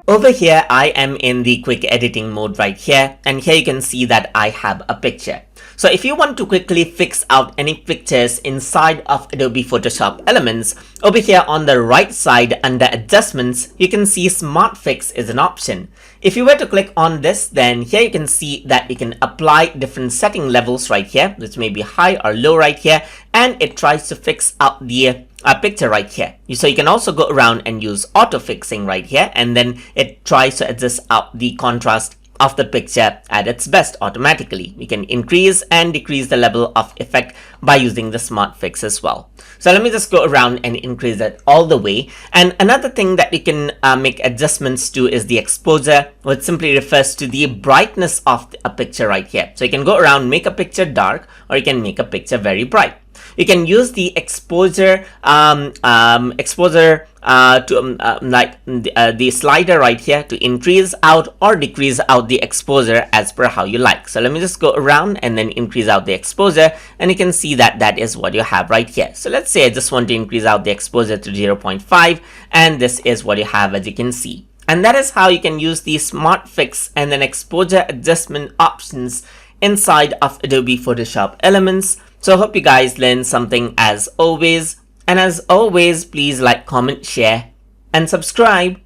Over here, I am in the quick editing mode right here, and here you can see that I have a picture. So if you want to quickly fix out any pictures inside of Adobe Photoshop Elements, over here on the right side under Adjustments, you can see Smart Fix is an option. If you were to click on this, then here you can see that you can apply different setting levels right here, which may be high or low right here, and it tries to fix out the picture right here. So you can also go around and use auto fixing right here, and then it tries to adjust out the contrast of the picture at its best automatically. We can increase and decrease the level of effect by using the Smart Fix as well. So let me just go around and increase it all the way. And another thing that you can make adjustments to is the exposure, which simply refers to the brightness of a picture right here. So you can go around, make a picture dark, or you can make a picture very bright. You can use the exposure the slider right here to increase out or decrease out the exposure as per how you like. So let me just go around and then increase out the exposure, and you can see that that is what you have right here. So let's say I just want to increase out the exposure to 0.5, and this is what you have, as you can see. And that is how you can use the Smart Fix and then exposure adjustment options inside of Adobe Photoshop Elements. So I hope you guys learned something as always. And as always, please like, comment, share, and subscribe.